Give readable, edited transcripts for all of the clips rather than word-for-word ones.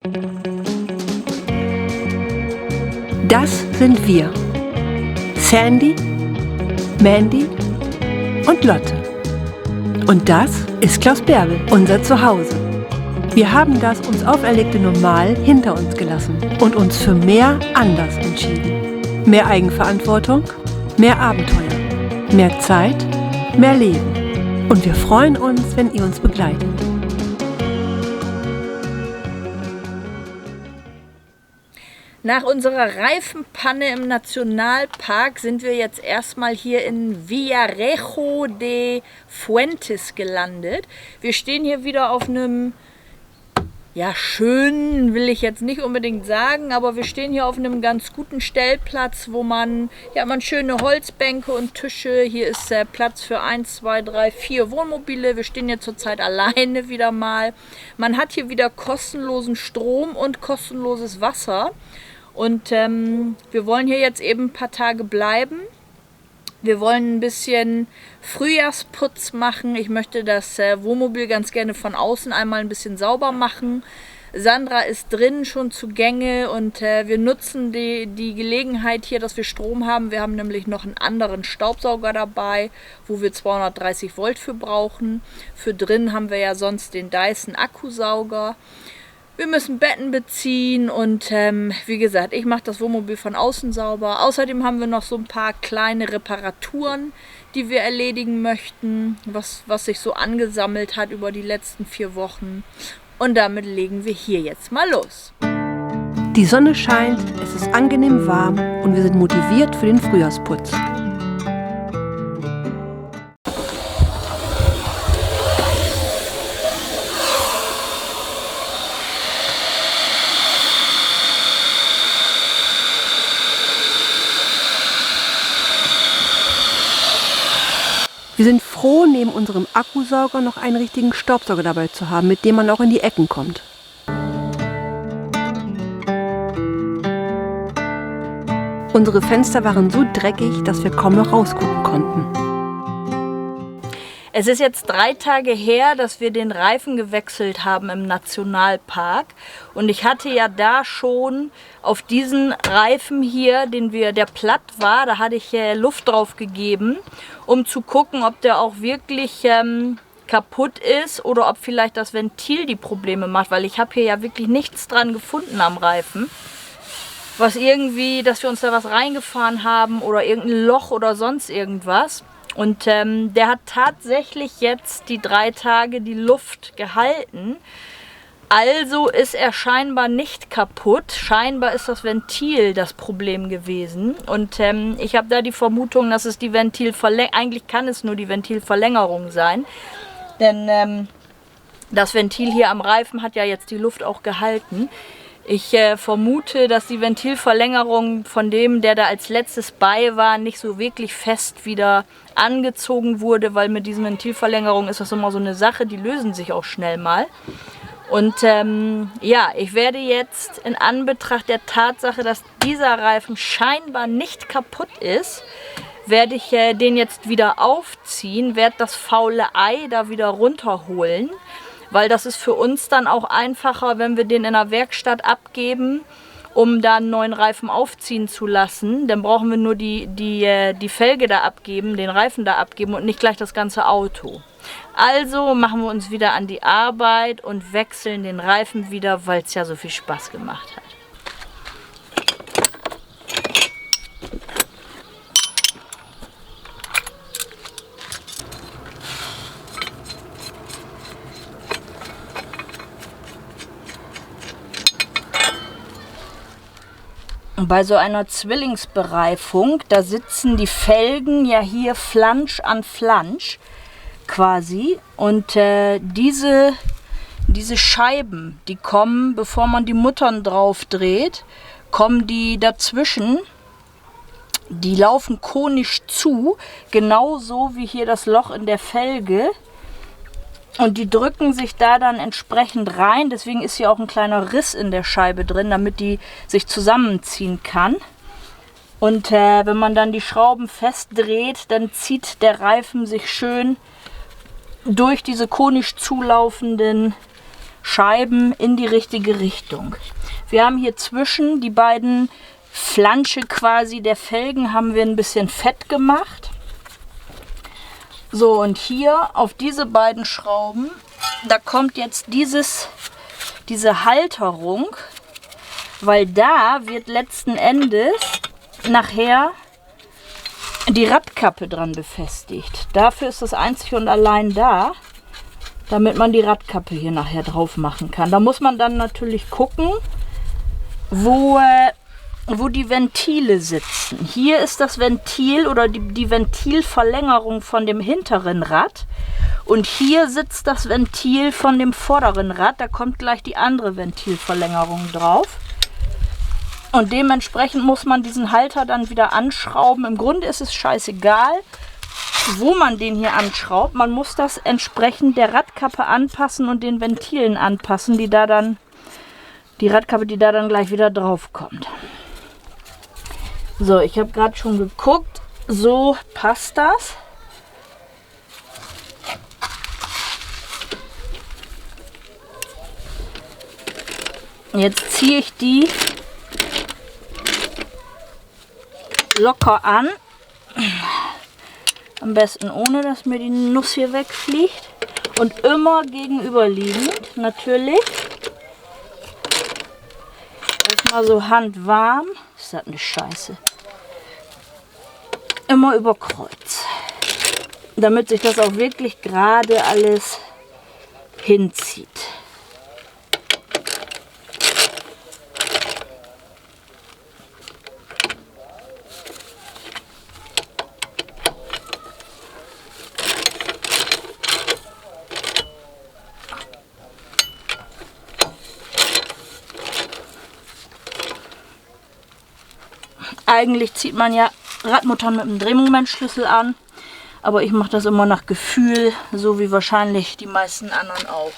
Das sind wir. Sandy, Mandy und Lotte. Und das ist Klaus Bärbel, unser Zuhause. Wir haben das uns auferlegte Normal hinter uns gelassen und uns für mehr anders entschieden. Mehr Eigenverantwortung, mehr Abenteuer, mehr Zeit, mehr Leben. Und wir freuen uns, wenn ihr uns begleitet. Nach unserer Reifenpanne im Nationalpark sind wir jetzt erstmal hier in Villarejo de Fuentes gelandet. Wir stehen hier wieder auf einem, ja, schönen will ich jetzt nicht unbedingt sagen, aber wir stehen hier auf einem ganz guten Stellplatz, wo man schöne Holzbänke und Tische, hier ist Platz für 1, 2, 3, 4 Wohnmobile. Wir stehen hier zurzeit alleine wieder mal. Man hat hier wieder kostenlosen Strom und kostenloses Wasser. Und wir wollen hier jetzt eben ein paar Tage bleiben. Wir wollen ein bisschen Frühjahrsputz machen. Ich möchte das Wohnmobil ganz gerne von außen einmal ein bisschen sauber machen. Sandra ist drin schon zugänge und wir nutzen die Gelegenheit hier, dass wir Strom haben. Wir haben nämlich noch einen anderen Staubsauger dabei, wo wir 230 Volt für brauchen. Für drin haben wir ja sonst den Dyson Akkusauger. Wir müssen Betten beziehen und wie gesagt, ich mache das Wohnmobil von außen sauber. Außerdem haben wir noch so ein paar kleine Reparaturen, die wir erledigen möchten, was sich so angesammelt hat über die letzten 4 Wochen. Und damit legen wir hier jetzt mal los. Die Sonne scheint, es ist angenehm warm und wir sind motiviert für den Frühjahrsputz. Wir sind froh, neben unserem Akkusauger noch einen richtigen Staubsauger dabei zu haben, mit dem man auch in die Ecken kommt. Unsere Fenster waren so dreckig, dass wir kaum noch rausgucken konnten. Es ist jetzt 3 Tage her, dass wir den Reifen gewechselt haben im Nationalpark. Und ich hatte ja da schon auf diesen Reifen hier, der platt war, da hatte ich Luft drauf gegeben, um zu gucken, ob der auch wirklich kaputt ist oder ob vielleicht das Ventil die Probleme macht. Weil ich habe hier ja wirklich nichts dran gefunden am Reifen. Was irgendwie, dass wir uns da was reingefahren haben oder irgendein Loch oder sonst irgendwas. Und der hat tatsächlich jetzt die 3 Tage die Luft gehalten. Also ist er scheinbar nicht kaputt. Scheinbar ist das Ventil das Problem gewesen. Und ich habe da die Vermutung, dass es die Ventilverlängerung, eigentlich kann es nur die Ventilverlängerung sein. Denn das Ventil hier am Reifen hat ja jetzt die Luft auch gehalten. Ich vermute, dass die Ventilverlängerung von dem, der da als letztes bei war, nicht so wirklich fest wieder angezogen wurde, weil mit diesen Ventilverlängerungen ist das immer so eine Sache, die lösen sich auch schnell mal. Und ich werde jetzt in Anbetracht der Tatsache, dass dieser Reifen scheinbar nicht kaputt ist, werde ich den jetzt wieder aufziehen, werde das faule Ei da wieder runterholen. Weil das ist für uns dann auch einfacher, wenn wir den in der Werkstatt abgeben, um da einen neuen Reifen aufziehen zu lassen. Dann brauchen wir nur die Felge da abgeben, den Reifen da abgeben und nicht gleich das ganze Auto. Also machen wir uns wieder an die Arbeit und wechseln den Reifen wieder, weil es ja so viel Spaß gemacht hat. Bei so einer Zwillingsbereifung, da sitzen die Felgen ja hier Flansch an Flansch quasi. Und diese Scheiben, die kommen, bevor man die Muttern drauf dreht, kommen die dazwischen. Die laufen konisch zu, genauso wie hier das Loch in der Felge. Und die drücken sich da dann entsprechend rein. Deswegen ist hier auch ein kleiner Riss in der Scheibe drin, damit die sich zusammenziehen kann. Und wenn man dann die Schrauben festdreht, dann zieht der Reifen sich schön durch diese konisch zulaufenden Scheiben in die richtige Richtung. Wir haben hier zwischen die beiden Flansche quasi der Felgen haben wir ein bisschen Fett gemacht. So, und hier auf diese beiden Schrauben, da kommt jetzt diese Halterung, weil da wird letzten Endes nachher die Radkappe dran befestigt. Dafür ist das einzig und allein da, damit man die Radkappe hier nachher drauf machen kann. Da muss man dann natürlich gucken, wo die Ventile sitzen. Hier ist das Ventil oder die Ventilverlängerung von dem hinteren Rad. Und hier sitzt das Ventil von dem vorderen Rad. Da kommt gleich die andere Ventilverlängerung drauf. Und dementsprechend muss man diesen Halter dann wieder anschrauben. Im Grunde ist es scheißegal, wo man den hier anschraubt. Man muss das entsprechend der Radkappe anpassen und den Ventilen anpassen, die Radkappe, die da dann gleich wieder drauf kommt. So, ich habe gerade schon geguckt. So passt das. Jetzt ziehe ich die locker an. Am besten ohne, dass mir die Nuss hier wegfliegt. Und immer gegenüberliegend, natürlich. Erstmal so handwarm. Ist das eine Scheiße. Immer über Kreuz. Damit sich das auch wirklich gerade alles hinzieht. Eigentlich zieht man ja Radmuttern mit einem Drehmomentschlüssel an, aber ich mache das immer nach Gefühl, so wie wahrscheinlich die meisten anderen auch.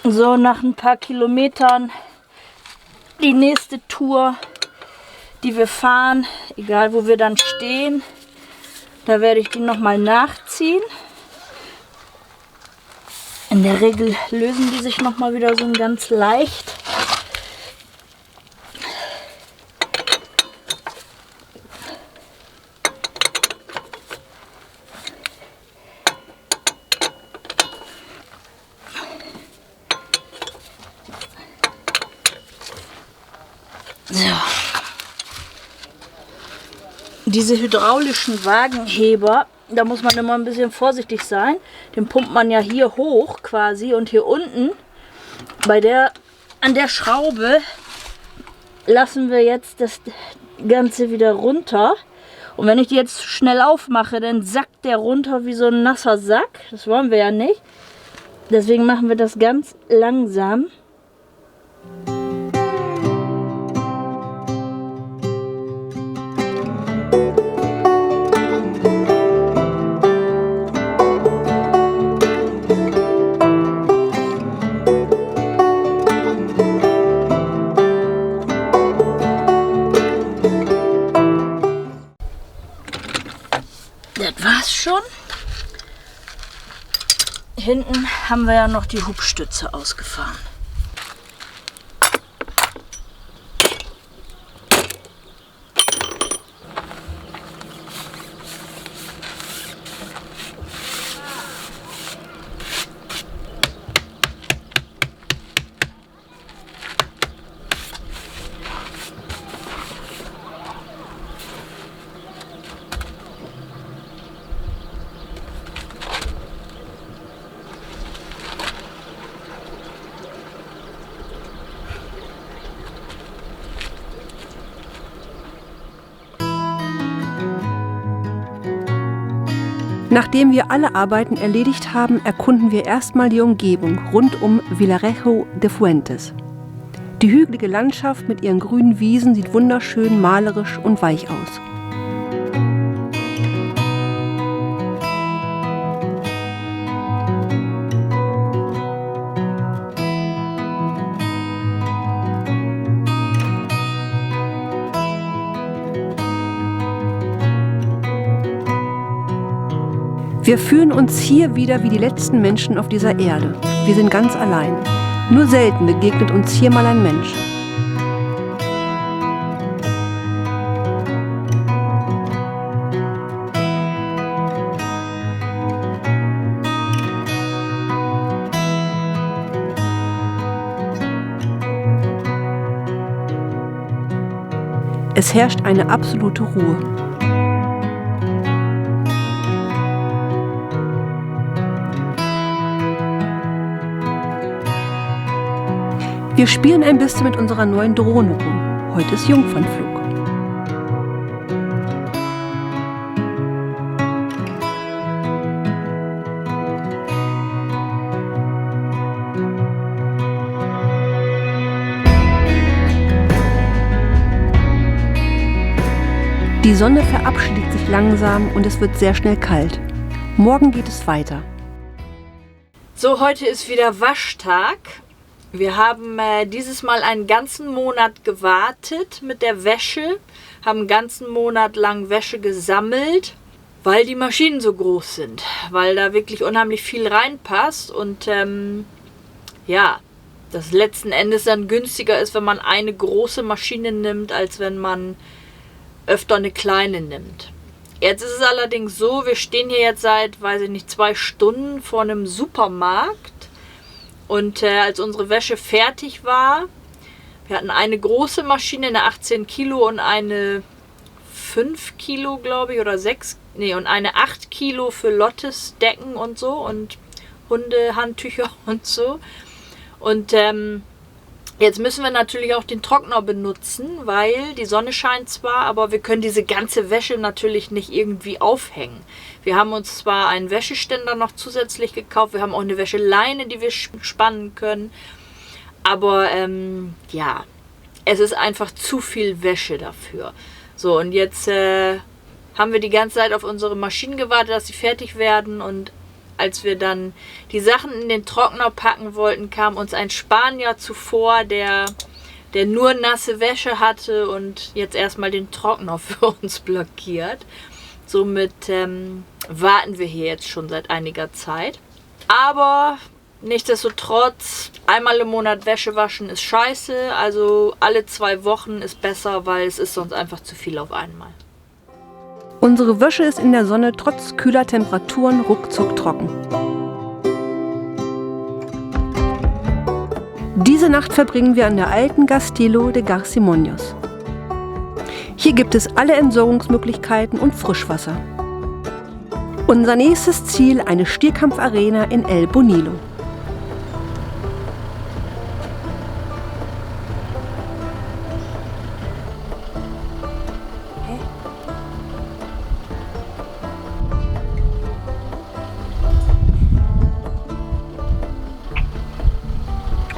So, nach ein paar Kilometern die nächste Tour, die wir fahren, egal wo wir dann stehen, da werde ich die nochmal nachziehen. In der Regel lösen die sich nochmal wieder so ganz leicht. So. Diese hydraulischen Wagenheber, da muss man immer ein bisschen vorsichtig sein. Den pumpt man ja hier hoch quasi und hier unten an der Schraube lassen wir jetzt das Ganze wieder runter. Und wenn ich die jetzt schnell aufmache, dann sackt der runter wie so ein nasser Sack. Das wollen wir ja nicht. Deswegen machen wir das ganz langsam. Das war's schon. Hinten haben wir ja noch die Hubstütze ausgefahren. Nachdem wir alle Arbeiten erledigt haben, erkunden wir erstmal die Umgebung rund um Villarejo de Fuentes. Die hügelige Landschaft mit ihren grünen Wiesen sieht wunderschön malerisch und weich aus. Wir fühlen uns hier wieder wie die letzten Menschen auf dieser Erde. Wir sind ganz allein. Nur selten begegnet uns hier mal ein Mensch. Es herrscht eine absolute Ruhe. Wir spielen ein bisschen mit unserer neuen Drohne rum. Heute ist Jungfernflug. Die Sonne verabschiedet sich langsam und es wird sehr schnell kalt. Morgen geht es weiter. So, heute ist wieder Waschtag. Wir haben dieses Mal einen ganzen Monat gewartet mit der Wäsche, haben einen ganzen Monat lang Wäsche gesammelt, weil die Maschinen so groß sind, weil da wirklich unheimlich viel reinpasst und ja, das letzten Endes dann günstiger ist, wenn man eine große Maschine nimmt, als wenn man öfter eine kleine nimmt. Jetzt ist es allerdings so, wir stehen hier jetzt seit, weiß ich nicht, 2 Stunden vor einem Supermarkt. Und als unsere Wäsche fertig war, wir hatten eine große Maschine, eine 18 Kilo und eine 5 Kilo, glaube ich, oder 6, nee, und eine 8 Kilo für Lottes Decken und so und Hundehandtücher und so. Und jetzt müssen wir natürlich auch den Trockner benutzen, weil die Sonne scheint zwar, aber wir können diese ganze Wäsche natürlich nicht irgendwie aufhängen. Wir haben uns zwar einen Wäscheständer noch zusätzlich gekauft, wir haben auch eine Wäscheleine, die wir spannen können, aber ja, es ist einfach zu viel Wäsche dafür. So, und jetzt haben wir die ganze Zeit auf unsere Maschinen gewartet, dass sie fertig werden, und als wir dann die Sachen in den Trockner packen wollten, kam uns ein Spanier zuvor, der nur nasse Wäsche hatte und jetzt erstmal den Trockner für uns blockiert. Somit warten wir hier jetzt schon seit einiger Zeit. Aber nichtsdestotrotz, einmal im Monat Wäsche waschen ist scheiße. Also alle 2 Wochen ist besser, weil es ist sonst einfach zu viel auf einmal. Unsere Wäsche ist in der Sonne trotz kühler Temperaturen ruckzuck trocken. Diese Nacht verbringen wir an der alten Castillo de Garcimonhos. Hier gibt es alle Entsorgungsmöglichkeiten und Frischwasser. Unser nächstes Ziel, eine Stierkampfarena in El Bonillo.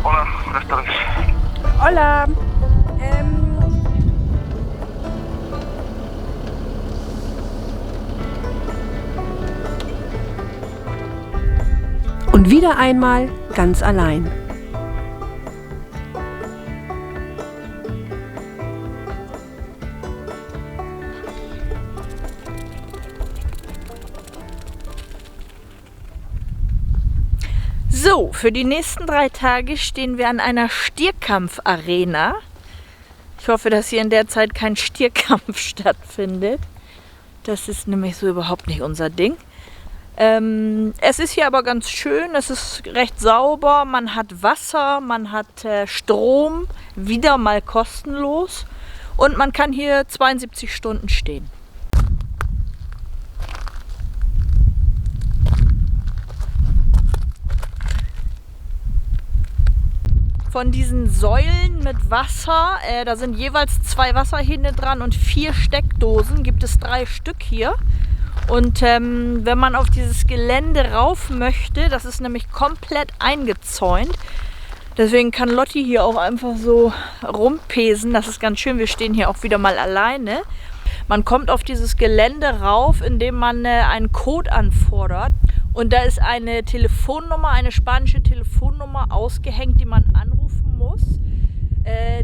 Hola, buenas tardes. Hola. Und wieder einmal ganz allein. So, für die nächsten 3 Tage stehen wir an einer Stierkampfarena. Ich hoffe, dass hier in der Zeit kein Stierkampf stattfindet. Das ist nämlich so überhaupt nicht unser Ding. Es ist hier aber ganz schön, es ist recht sauber, man hat Wasser, man hat Strom, wieder mal kostenlos, und man kann hier 72 Stunden stehen. Von diesen Säulen mit Wasser, da sind jeweils 2 Wasserhähne dran und 4 Steckdosen, gibt es 3 Stück hier. Und wenn man auf dieses Gelände rauf möchte, das ist nämlich komplett eingezäunt. Deswegen kann Lotti hier auch einfach so rumpesen. Das ist ganz schön. Wir stehen hier auch wieder mal alleine. Man kommt auf dieses Gelände rauf, indem man einen Code anfordert. Und da ist eine Telefonnummer, eine spanische Telefonnummer ausgehängt, die man anrufen muss.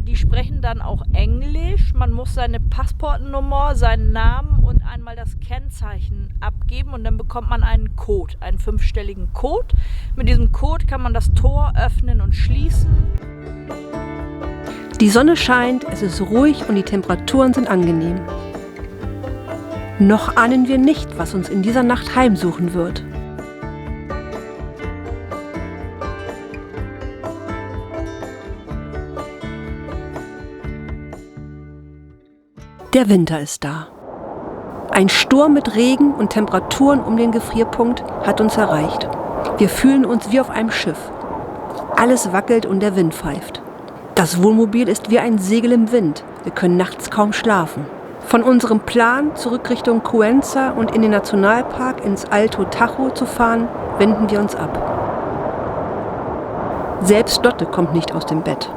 Die sprechen dann auch Englisch. Man muss seine Passportnummer, seinen Namen und einmal das Kennzeichen abgeben und dann bekommt man einen Code, einen 5-stelligen Code. Mit diesem Code kann man das Tor öffnen und schließen. Die Sonne scheint, es ist ruhig und die Temperaturen sind angenehm. Noch ahnen wir nicht, was uns in dieser Nacht heimsuchen wird. Der Winter ist da. Ein Sturm mit Regen und Temperaturen um den Gefrierpunkt hat uns erreicht. Wir fühlen uns wie auf einem Schiff. Alles wackelt und der Wind pfeift. Das Wohnmobil ist wie ein Segel im Wind. Wir können nachts kaum schlafen. Von unserem Plan, zurück Richtung Cuenca und in den Nationalpark ins Alto Tajo zu fahren, wenden wir uns ab. Selbst Lotte kommt nicht aus dem Bett.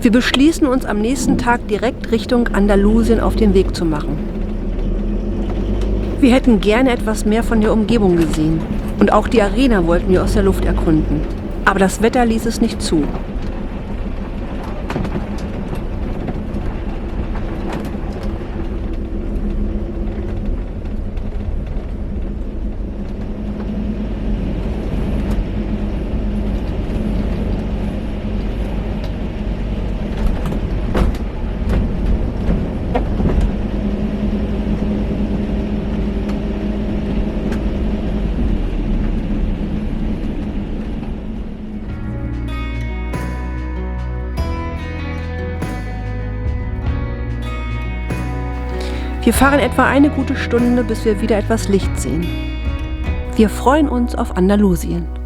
Wir beschließen, uns am nächsten Tag direkt Richtung Andalusien auf den Weg zu machen. Wir hätten gerne etwas mehr von der Umgebung gesehen und auch die Arena wollten wir aus der Luft erkunden. Aber das Wetter ließ es nicht zu. Wir fahren etwa eine gute Stunde, bis wir wieder etwas Licht sehen. Wir freuen uns auf Andalusien.